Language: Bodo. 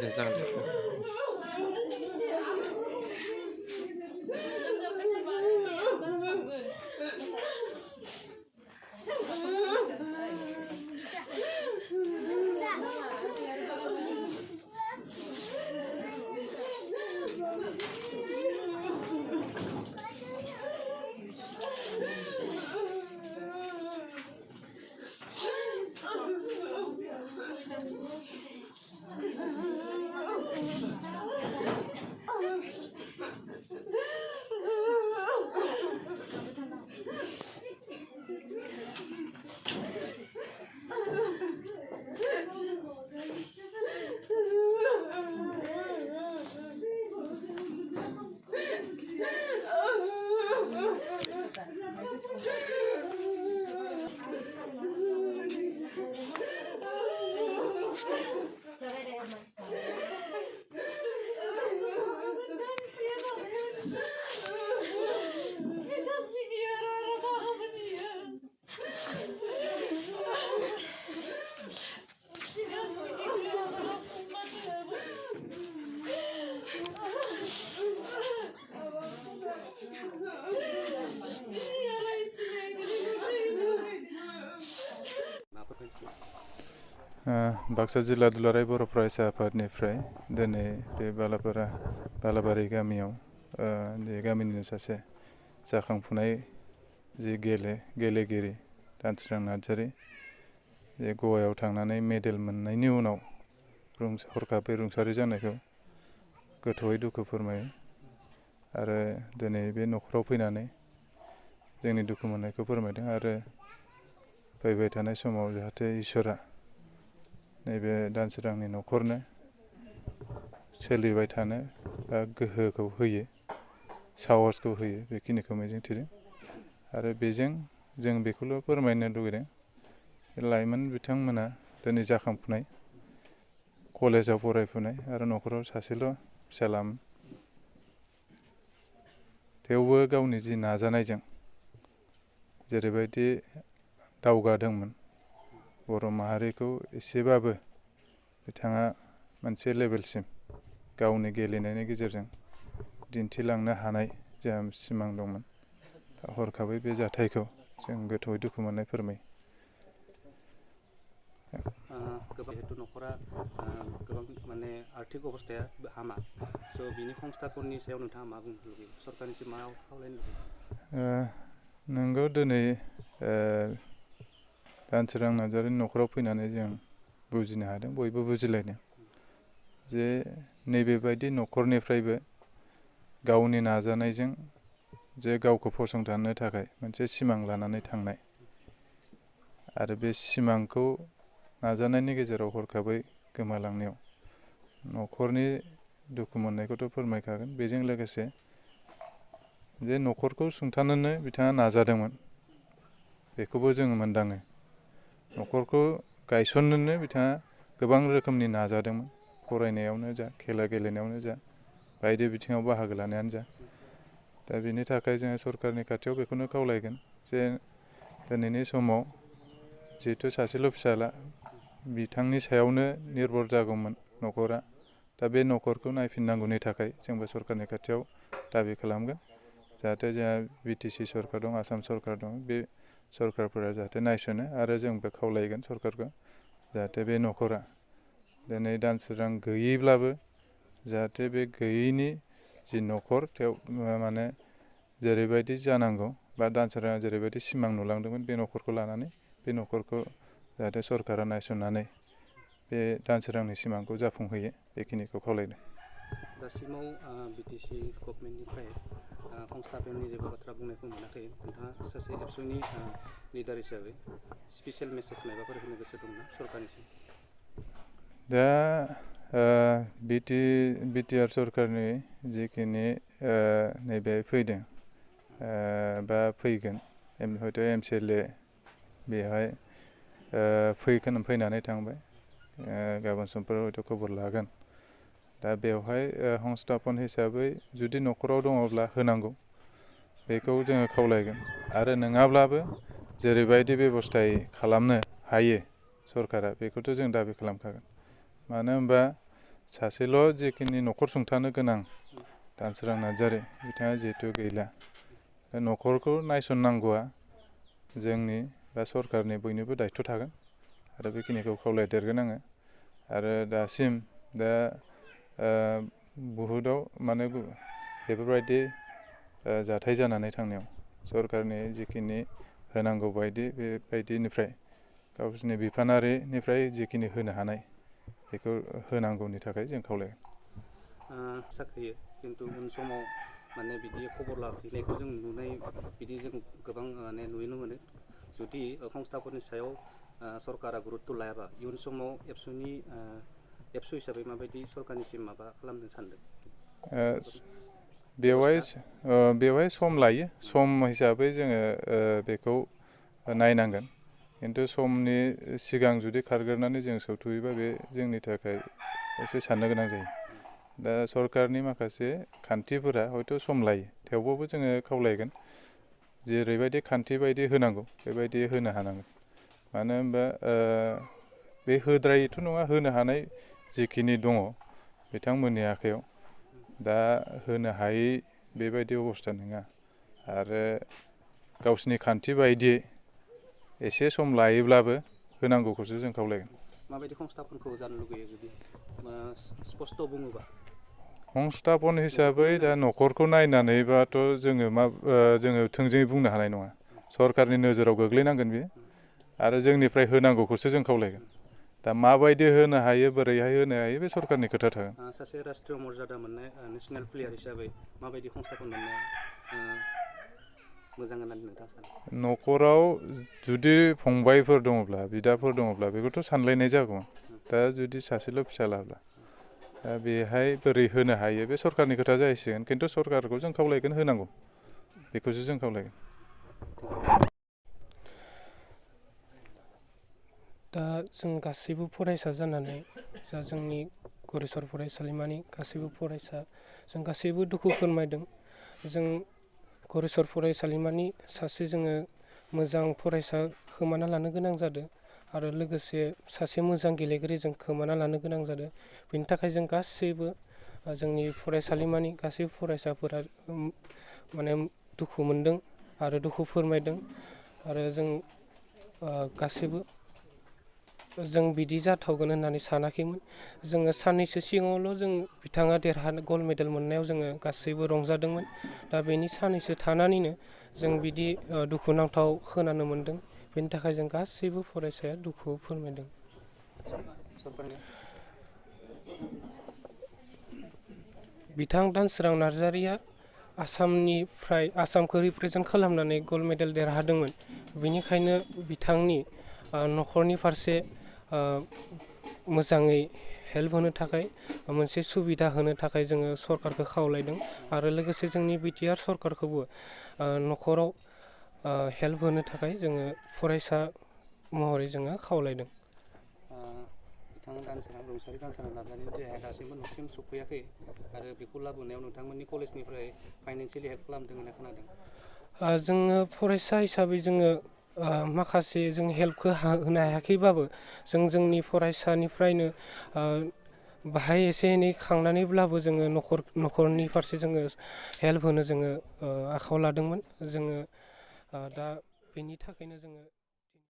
दे जागोन दे बाक्सा जिल्ला दुलाराय बर' फरायसा आफादनिफ्राय दिनै बे बालाबारि गामियाव गामिनिनो सासे जाखांफुनाय जि गेलेगिरि दानसोरां नार्जारि जे गवायाव थांनानै मेडेल मोननायनि उनाव हरखाबै रुंसारि जानायखौ गोथौयै दुखु फोरमायो आरो दिनै बे न'खराव फैनानै जोंनि दुखु मोननायखौ फोरमायदों आरो फैबाय थानाय समाव जाहाथे इसोरा नैबे दानसोरांनि न'खरनो सोलिबाय थानो बा गोहोखौ होयो साहसखौ होयो बेखिनिखौ मिजिंथिदों आरो बेजों जों बेखौल' फोरमायनो लुगैदों लाइमोन बिथांमोना दिनै जाखांफुनाय कलेजाव फरायफुनाय आरो न'खराव सासेल' फिसालामोन थेवबो गावनि जि नाजानायजों जेरैबायदि दावगादोंमोन बर' माहारिखौ एसेबाबो बिथाङा मोनसे लेभेलसिम गावनि गेलेनायनि गेजेरजों दिन्थिलांनो हानाय जोंहा सिमां दंमोन हरखाबै बे जाथायखौ जों गोथौयै दुखु मोननाय फोरमायो जिहेतु न'खरा गोबां माने आर्थिक अबस्थाया हामा स' बिनि संस्थापननि सायाव नोंथाङा मा बुंनो लुबैयो सरकारनिसिम मा खावलायनो लुबैयो नोंगौ दिनै दानसोरां नार्जारिनि न'खराव फैनानै जों बुजिनो हादों बयबो बुजिलायदों जे नैबेबायदि न'खरनिफ्रायबो गावनि नाजानायजों जे गावखौ फसंथानो थाखाय मोनसे सिमां लानानै थांनाय आरो बे सिमांखौ नाजानायनि गेजेराव हरखाबै गोमालांनायाव न'खरनि दुखु मोननायखौथ' फोरमायखागोन बेजों लोगोसे जे न'खरखौ सुंथानोनो बिथाङा नाजादोंमोन बेखौबो जोङो मोनदाङो न'खरखौ गायसननोनो बिथाङा गोबां रोखोमनि नाजादोंमोन फरायनायावनो जा खेला गेलेनायावनो जा बायदि बिथिङाव बाहागो लानायानो जा दा बेनि थाखाय जोङो सरकारनि खाथियाव बेखौनो खावलायगोन जे दिनैनि समाव जिहेथु सासेल' फिसाला बिथांनि सायावनो निर्भर जागौमोन न'खरा दा बे न'खरखौ नायफिननांगौनि थाखाय जोंबो सरकारनि खाथियाव दाबि खालामगोन जाहाथे जोंहा बिटिसि सरकार दं आसाम सरकार दं बे सरकारफोरा जाहाथे नायसनो आरो जोंबो खावलायगोन सरकारखौ जाहाथे बे न'खरा दिनै दानसोरां गैयैब्लाबो जाहाथे बे गैयैनि जि न'खर माने जेरैबायदि जानांगौ बा दानसोराङा जेरैबायदि सिमां नुलांदोंमोन बे न'खरखौ लानानै बे न'खरखौ जाहाथे सरकारा नायसननानै बे दानसोरांनि सिमांखौ जाफुंहोयो बेखिनिखौ खावलायदों दासिमाव बिटिसि गभर्नमेन्टनिफ्राय संस्थापननि जेबो बाथ्रा बुंनायखौ मोनाखै नोंथाङा सासे एबसुनि लिडार हिसाबै स्पेसियेल मेसेज माबाफोर होनो गोसो दंना सरकारनिसिम दा बिटिआर सरकारनि जिखिनि नैबे फैदों बा फैगोन हयथ' MCLA बेहाय फैनानै थांबाय गाबोन समफोराव हयथ' खबर लागोन दा बेवहाय संस्थापन हिसाबै जुदि न'खराव दङब्ला होनांगौ बेखौ जोङो खावलायगोन आरो नङाब्लाबो जेरैबायदि बेब'स्थायै खालामनो हायो सरकारा बेखौथ' जों दाबि खालामखागोन। मानो होनबा सासेल' जेखिनि न'खर सुंथानो गोनां दानसोरां नार्जारि बिथाङा जिहेतु गैला, न'खरखौ नायसननांगौआ जोंनि बा सरकारनि बयनिबो दायथ' थागोन आरो बेखिनिखौ खावलायदेरगोन आङो। आरो दासिम दा बुहुदाव माने बेफोरबायदि जाथाय जानानै थांनायाव सरकारनि जिखिनि होनांगौ बायदि बेबायदिनिफ्राय गावसोरनि बिफानारिनिफ्राय जिखिनि होनो हानाय बेखौ होनांगौनि थाखाय जों खावलायगोन। साख्रियो खिन्थु उन समाव माने बिदि खबर लाफैनायखौ जों नुनाय बिदि जों गोबां माने नुनो मोनो। जुदि संस्थाफोरनि सायाव सरकारा गुरुत्त' लायाबा इयुन समाव एबसु हिसाबै माबायदि सरकारनिसिम माबा खालामनो सानदों? बेवहाय सम लायो, सम हिसाबै जोङो बेखौ नायनांगोन। खिन्थु समनि सिगां जुदि खारग्रोनानै जों सौथुयोबा बे जोंनि थाखाय एसे साननो गोनां जायो। दा सरकारनि माखासे खान्थिफोरा हयथ' सम लायो, थेवबाबो जोङो खावलायगोन जेरैबायदि खान्थि बायदि होनांगौ बेबायदि होनो हानांगोन। मानो होनबा बे होद्रायैथ' नङा, होनो हानाय जिखिनि दङ बिथांमोननि आखायाव दा होनो हायै बेबायदि अबस्था नङा। आरो गावसिनि खान्थि बायदियै एसे सम लायोब्लाबो होनांगौखौसो जों खावलायगोन। माबायदि संस्थापनखौ जानो लुगैयो जुदि स्पष्ट बुङोबा? संस्थापन हिसाबै दा न'खरखौ नायनानैबाथ' जोङो थोंजोङै बुंनो हानाय नङा। सरकारनि नोजोराव गोग्लैनांगोन बेयो आरो जोंनिफ्राय होनांगौखौसो जों खावलायगोन। दा माबायदि होनो हायो, बोरैहाय होनो हायो बे सरकारनि खोथा थागोन। सासे राष्ट्रीय मर्यादा मोननाय नेसनेल प्लेयार हिसाबै माबायदि संस्थापन मोननाया मोजां होननानै नोंथाङा सानो? न'खराव जुदि फंबायफोर दङब्ला, बिदाफोर दङब्ला बेखौथ' सानलायनाय जागौमोन। दा जुदि सासेल' फिसालाब्ला दा बेहाय बोरै होनो हायो बे सरकारनि खोथा जाहैसिगोन। खिन्थु सरकारखौ जों खावलायगोन होनांगौ, बेखौसो जों खावलायगोन। दा जों गासैबो फरायसा जानानै जा जोंनि गरेस्वर फरायसालिमानि गासैबो फरायसा जों गासैबो दुखु फोरमायदों। जों गरेस्वर फरायसालिमानि सासे जोङो मोजां फरायसा खोमाना लानो गोनां जादों आरो लोगोसे सासे मोजां गेलेगिरि जों खोमाना लानो गोनां जादों। बेनि थाखाय जों गासैबो जोंनि फरायसालिमानि गासैबो फरायसाफोरा माने दुखु मोनदों आरो दुखु फोरमायदों। आरो जों गासैबो जों बिदि जाथावगोन होननानै सानाखैमोन। जोङो साननैसो सिगाङावल' जों बिथाङा गल्ड मेडेल मोननायाव जोङो गासैबो रंजादोंमोन। दा बेनि साननैसो थानानैनो जों बिदि दुखुनांथाव खोनानो मोन्दों। बेनि थाखाय जों गासैबो फरायसाया दुखु फोरमायदों। बिथां दानसोरां नार्जारिया आसामखौ रिप्रेजेन्ट खालामनानै गल्ड मेडेल देरहादोंमोन। बेनिखायनो बिथांनि न'खरनि फारसे मोजाङै हेल्प होनो थाखाय मोनसे सुबिदा होनो थाखाय जोङो सरकारखौ खावलायदों आरो लोगोसे जोंनि बिटिआर सरकारखौबो न'खराव हेल्प होनो थाखाय जोङो फरायसा महरै जोङो खावलायदों। बिथां रुंसारि दानसोरां नार्जारिनि देहाया दासिमबो न'सिम सफैयाखै आरो बेखौ लाबोनायाव नोंथांमोननि कलेजनिफ्राय फाइनान्सियेलि हेल्प खालामदों होनना खोनादों। जोङो फरायसा हिसाबै जोङो माखासे जों हेल्पखौ होनो हायाखैबाबो जों जोंनि फरायसानिफ्रायनो बाहाय एसे एनै खांनानैब्लाबो जोङो न'खरनि फारसे जोङो हेल्प होनो जोङो आखायाव लादोंमोन। जोङो दा बेनि थाखायनो जोङो